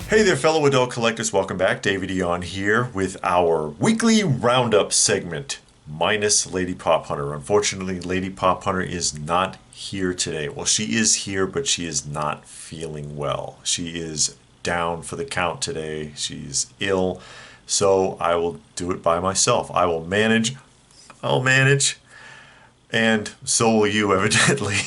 Hey there, fellow adult collectors. Welcome back. David Eon here with our weekly roundup segment, minus Lady Pop Hunter. Unfortunately, Lady Pop Hunter is not here today. Well, she is here, but she is not feeling well. She is down for the count today. She's ill, so I will do it by myself. I will manage. I'll manage. And so will you, evidently.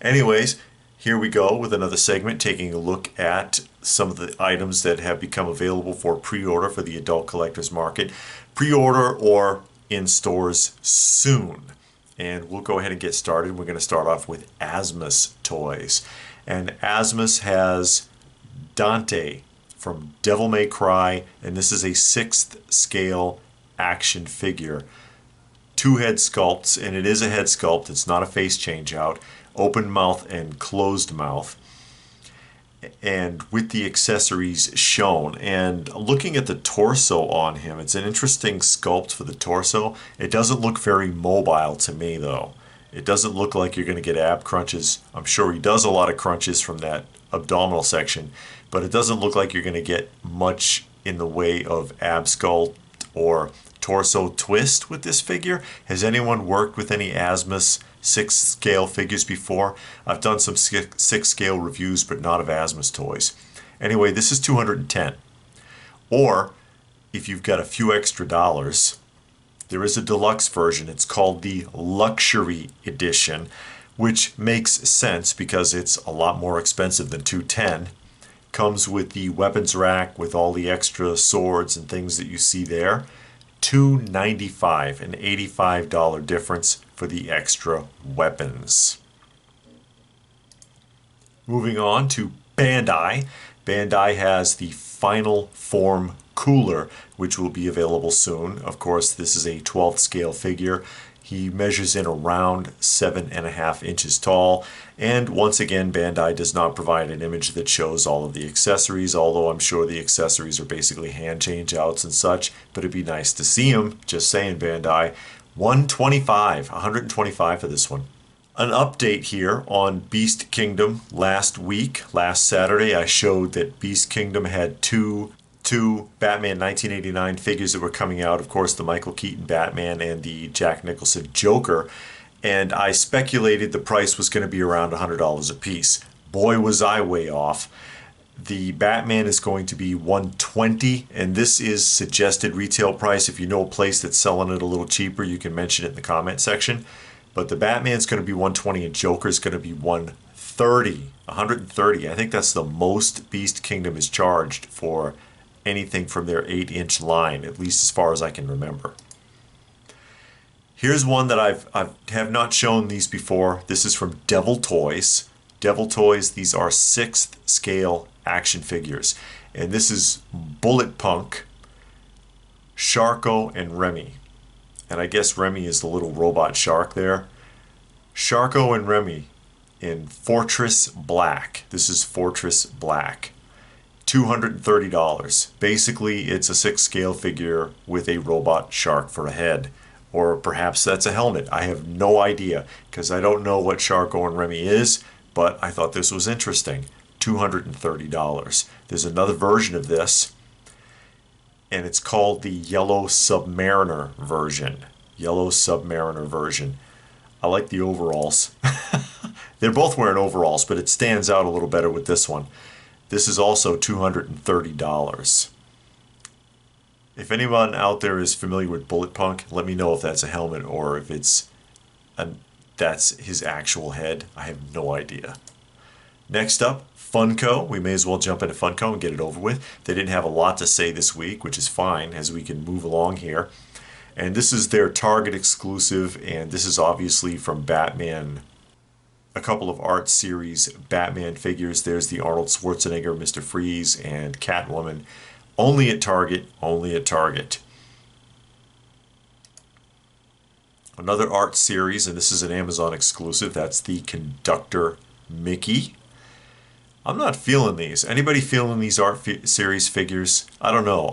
Anyways, here we go with another segment taking a look at some of the items that have become available for pre-order for the adult collectors market. Pre-order or in stores soon. And we'll go ahead and get started. We're going to start off with Asmus Toys. And Asmus has Dante from Devil May Cry, and this is a 6th scale action figure. 2 head sculpts, and it is a head sculpt. It's not a face change out. Open mouth and closed mouth, and with the accessories shown. And looking at the torso on him, it's an interesting sculpt for the torso. It doesn't look very mobile to me, though. It doesn't look like you're going to get ab crunches. I'm sure he does a lot of crunches from that abdominal section, but it doesn't look like you're going to get much in the way of ab sculpt or torso twist with this figure. Has anyone worked with any Asmus 6 scale figures before? I've done some 6 scale reviews, but not of Asmus Toys. Anyway, this is $210. Or if you've got a few extra dollars, there is a deluxe version. It's called the Luxury Edition, which makes sense because it's a lot more expensive than $210. Comes with the weapons rack with all the extra swords and things that you see there. $295, an $85 difference for the extra weapons. Moving on to Bandai. Bandai has the Final Form Cooler, which will be available soon. Of course, this is a 12th scale figure. He measures in around 7.5 inches tall. And once again, Bandai does not provide an image that shows all of the accessories, although I'm sure the accessories are basically hand change outs and such, but it'd be nice to see them. Just saying, Bandai. $125 for this one. An update here on Beast Kingdom. Last Saturday, I showed that Beast Kingdom had two Batman 1989 figures that were coming out. Of course, the Michael Keaton Batman and the Jack Nicholson Joker. And I speculated the price was going to be around $100 a piece. Boy, was I way off. The Batman is going to be $120, and this is suggested retail price. If you know a place that's selling it a little cheaper, you can mention it in the comment section. But the Batman's going to be $120 and Joker's going to be $130. I think that's the most Beast Kingdom is charged for anything from their 8-inch line, at least as far as I can remember. Here's one that I have not shown these before. This is from Devil Toys. Devil Toys, these are 6th scale action figures. And this is Bullet Punk, Sharko, and Remy. And I guess Remy is the little robot shark there. Sharko and Remy in Fortress Black. This is Fortress Black. $230. Basically, it's a 6 scale figure with a robot shark for a head. Or perhaps that's a helmet. I have no idea because I don't know what Sharko and Remy is, but I thought this was interesting. $230. There's another version of this, and it's called the Yellow Submariner version. Yellow Submariner version. I like the overalls. They're both wearing overalls, but it stands out a little better with this one. This is also $230. If anyone out there is familiar with Bullet Punk, let me know if that's a helmet or if that's his actual head. I have no idea. Next up, Funko. We may as well jump into Funko and get it over with. They didn't have a lot to say this week, which is fine as we can move along here. And this is their Target exclusive, and this is obviously from Batman. A couple of art series Batman figures. There's the Arnold Schwarzenegger, Mr. Freeze, and Catwoman. Only at Target, only at Target. Another art series, and this is an Amazon exclusive. That's the Conductor Mickey. I'm not feeling these. Anybody feeling these art series figures? I don't know.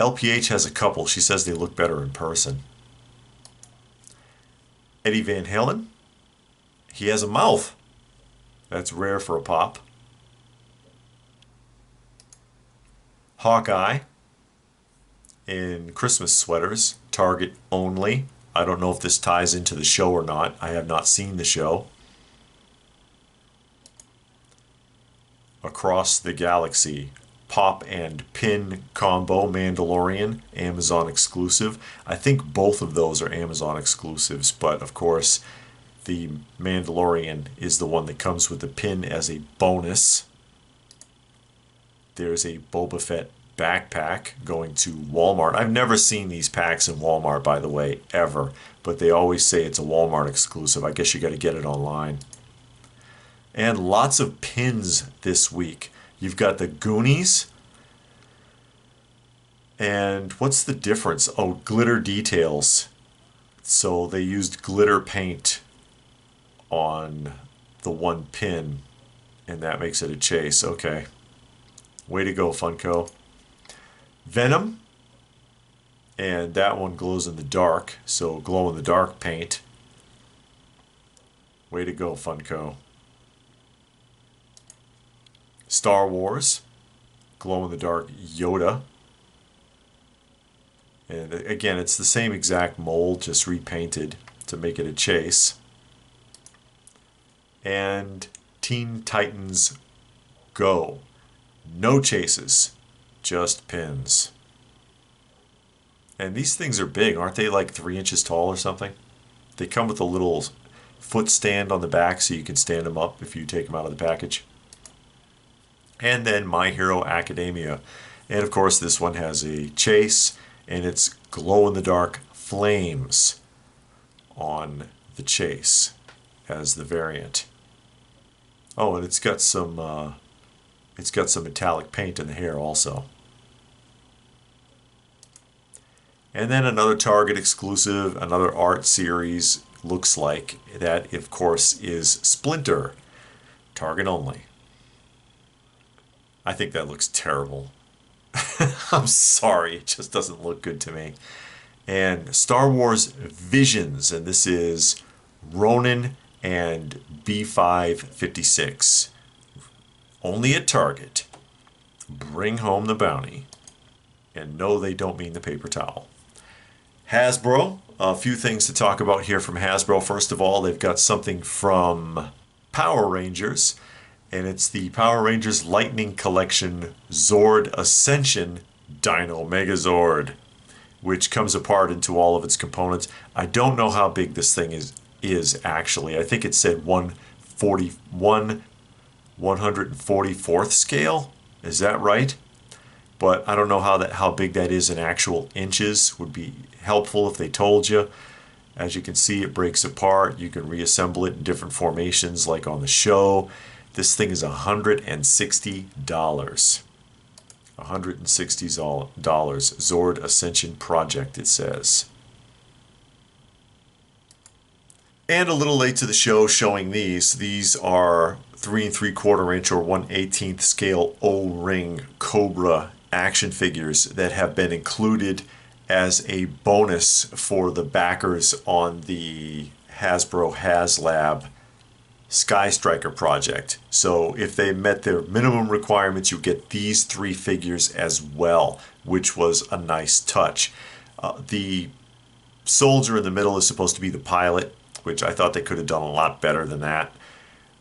LPH has a couple. She says they look better in person. Eddie Van Halen. He has a mouth. That's rare for a pop. Hawkeye in Christmas sweaters, Target only. I don't know if this ties into the show or not. I have not seen the show. Across the Galaxy, Pop and Pin combo, Mandalorian, Amazon exclusive. I think both of those are Amazon exclusives, but of course the Mandalorian is the one that comes with the pin as a bonus. There's a Boba Fett backpack going to Walmart. I've never seen these packs in Walmart, by the way, ever, but they always say it's a Walmart exclusive. I guess you got to get it online. And lots of pins this week. You've got the Goonies. And what's the difference? Oh, glitter details. So they used glitter paint on the one pin, and that makes it a chase. Okay. Way to go, Funko. Venom. And that one glows in the dark. So glow in the dark paint. Way to go, Funko. Star Wars, glow-in-the-dark Yoda. And again, it's the same exact mold, just repainted to make it a chase. And Teen Titans Go. No chases, just pins. And these things are big, aren't they? Like 3 inches tall or something? They come with a little foot stand on the back so you can stand them up if you take them out of the package. And then My Hero Academia. And of course this one has a chase, and it's glow-in-the-dark flames on the chase as the variant. Oh, and it's got some metallic paint in the hair also. And then another Target exclusive, another art series, looks like that, of course, is Splinter. Target only. I think that looks terrible. I'm sorry, it just doesn't look good to me. And Star Wars Visions, and this is Ronan and B556. Only at Target. Bring home the bounty. And no, they don't mean the paper towel. Hasbro, a few things to talk about here from Hasbro. First of all, they've got something from Power Rangers. And it's the Power Rangers Lightning Collection Zord Ascension Dino Megazord, which comes apart into all of its components. I don't know how big this thing is actually. I think it said 144th scale. Is that right? But I don't know how big that is in actual inches. Would be helpful if they told you. As you can see, it breaks apart. You can reassemble it in different formations like on the show. This thing is $160. $160. Zord Ascension Project, it says. And a little late to the show showing these. These are 3 3/4 inch or 1/18th scale O-ring Cobra action figures that have been included as a bonus for the backers on the Hasbro HasLab Sky Striker project. So if they met their minimum requirements, you get these 3 figures as well, which was a nice touch. The soldier in the middle is supposed to be the pilot, which I thought they could have done a lot better than that.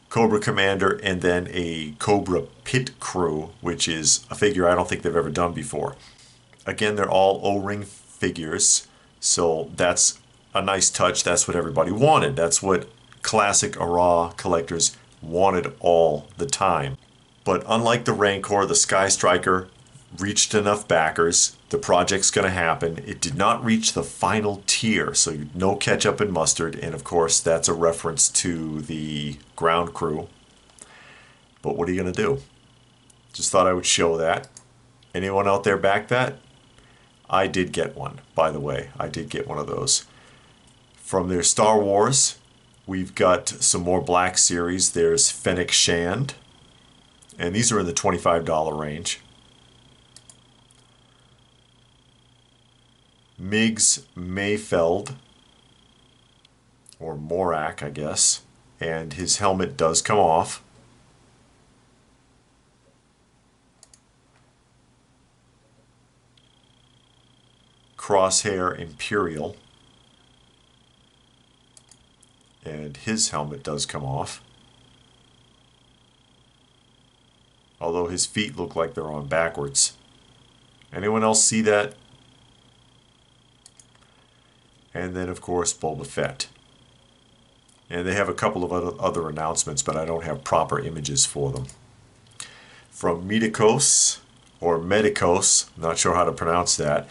Cobra Commander, and then a Cobra Pit Crew, which is a figure I don't think they've ever done before. Again, they're all O-ring figures, so that's a nice touch. That's what everybody wanted. That's what classic ARA collectors wanted all the time. But unlike the Rancor, the Sky Striker reached enough backers. The project's going to happen. It did not reach the final tier, so no ketchup and mustard. And of course, that's a reference to the ground crew. But what are you going to do? Just thought I would show that. Anyone out there back that? I did get one, by the way. I did get one of those. From their Star Wars, we've got some more Black Series. There's Fennec Shand. And these are in the $25 range. Miggs Mayfeld, or Morak, I guess. And his helmet does come off. Crosshair Imperial. And his helmet does come off. Although his feet look like they're on backwards. Anyone else see that? And then, of course, Boba Fett. And they have a couple of other announcements, but I don't have proper images for them. From Medicos, or Medicos, I'm not sure how to pronounce that,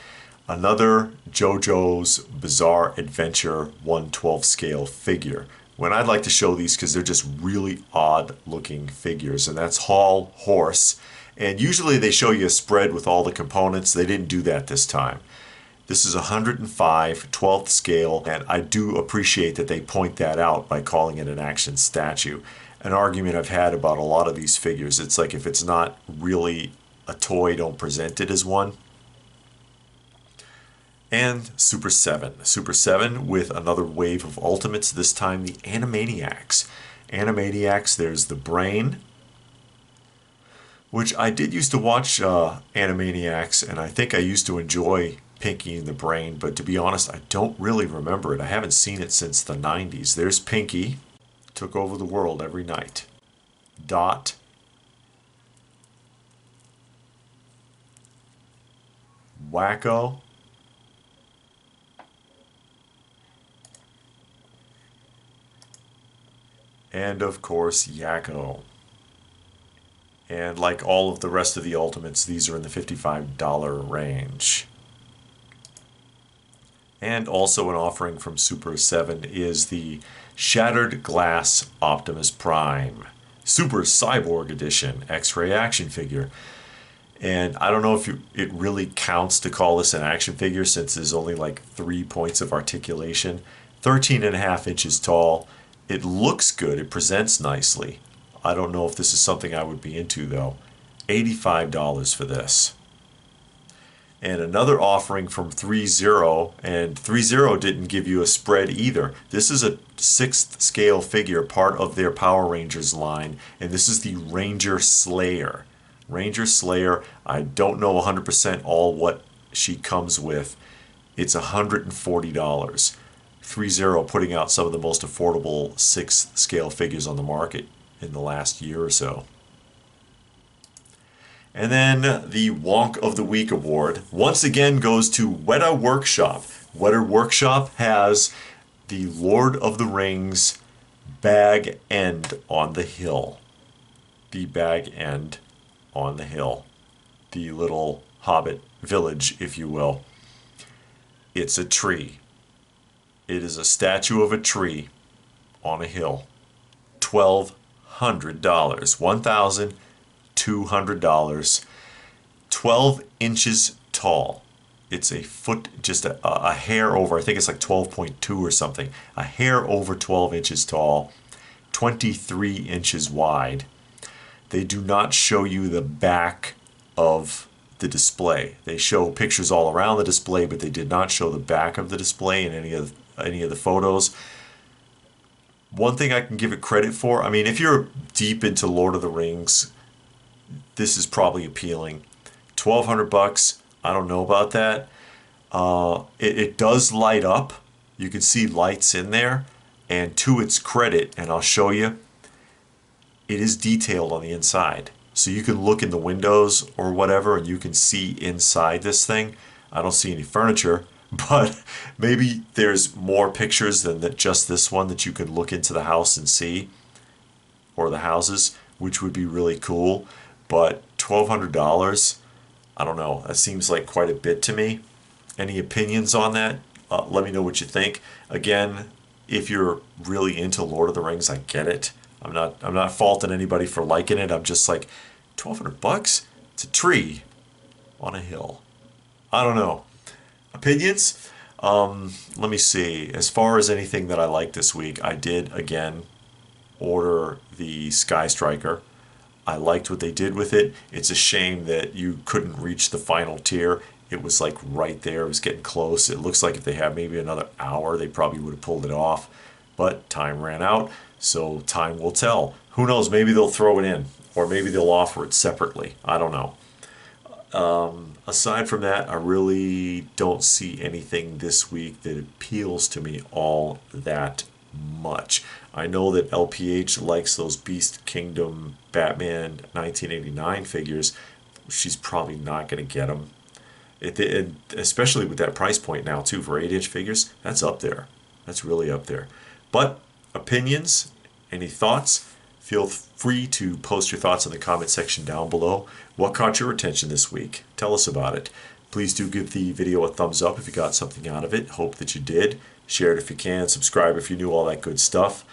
another JoJo's Bizarre Adventure 1/12 scale figure. When I'd like to show these because they're just really odd looking figures, and that's Hall Horse. And usually they show you a spread with all the components. They didn't do that this time. This is 105 12th scale, and I do appreciate that they point that out by calling it an action statue. An argument I've had about a lot of these figures, it's like if it's not really a toy, don't present it as one. And Super 7. Super 7 with another wave of Ultimates, this time the Animaniacs. Animaniacs, there's the Brain, which I did used to watch Animaniacs, and I think I used to enjoy Pinky and the Brain, but to be honest, I don't really remember it. I haven't seen it since the 90s. There's Pinky, took over the world every night. Dot. Wacko. And of course, Yakko. And like all of the rest of the Ultimates, these are in the $55 range. And also an offering from Super 7 is the Shattered Glass Optimus Prime Super Cyborg Edition X-Ray action figure. And I don't know if it really counts to call this an action figure since there's only like 3 points of articulation. 13.5 inches tall. It looks good. It presents nicely. I don't know if this is something I would be into though. $85 for this. And another offering from Threezero, and Threezero didn't give you a spread either. This is a 6th scale figure, part of their Power Rangers line, and this is the Ranger Slayer. Ranger Slayer, I don't know 100% all what she comes with. It's $140. Threezero putting out some of the most affordable 6th scale figures on the market in the last year or so. And then the Wonk of the Week award once again goes to Weta Workshop. Weta Workshop has the Lord of the Rings Bag End on the Hill. The Bag End on the Hill. The little hobbit village, if you will. It's a tree. It is a statue of a tree on a hill. $1,200. $1,200. 12 inches tall. It's a foot, just a hair over, I think it's like 12.2 or something. A hair over 12 inches tall. 23 inches wide. They do not show you the back of the display. They show pictures all around the display, but they did not show the back of the display in any of the photos. One thing I can give it credit for, I mean, if you're deep into Lord of the Rings, this is probably appealing. $1,200, I don't know about that. It does light up. You can see lights in there. And to its credit, and I'll show you, it is detailed on the inside. So you can look in the windows or whatever and you can see inside this thing. I don't see any furniture, but maybe there's more pictures than just this one that you can look into the house and see, or the houses, which would be really cool. But $1,200, I don't know, that seems like quite a bit to me. Any opinions on that? Let me know what you think. Again, if you're really into Lord of the Rings, I get it. I'm not faulting anybody for liking it. I'm just like, $1,200? It's a tree on a hill. I don't know. Opinions? Let me see. As far as anything that I like this week, I did again order the Sky Striker. I liked what they did with it. It's a shame that you couldn't reach the final tier. It was like right there. It was getting close. It looks like if they had maybe another hour, they probably would have pulled it off. But time ran out, so time will tell. Who knows? Maybe they'll throw it in, or maybe they'll offer it separately. I don't know. Aside from that, I really don't see anything this week that appeals to me all that much. I know that LPH likes those Beast Kingdom Batman 1989 figures. She's probably not going to get them. Especially with that price point now, too, for 8-inch figures, that's up there. That's really up there. But opinions, any thoughts? Feel free to post your thoughts in the comment section down below. What caught your attention this week? Tell us about it. Please do give the video a thumbs up if you got something out of it. Hope that you did. Share it if you can. Subscribe if you knew, all that good stuff.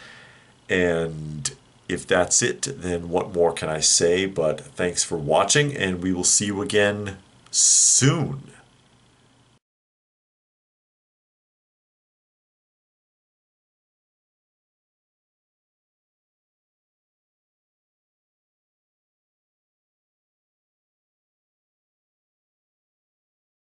And if that's it, then what more can I say? But thanks for watching, and we will see you again soon.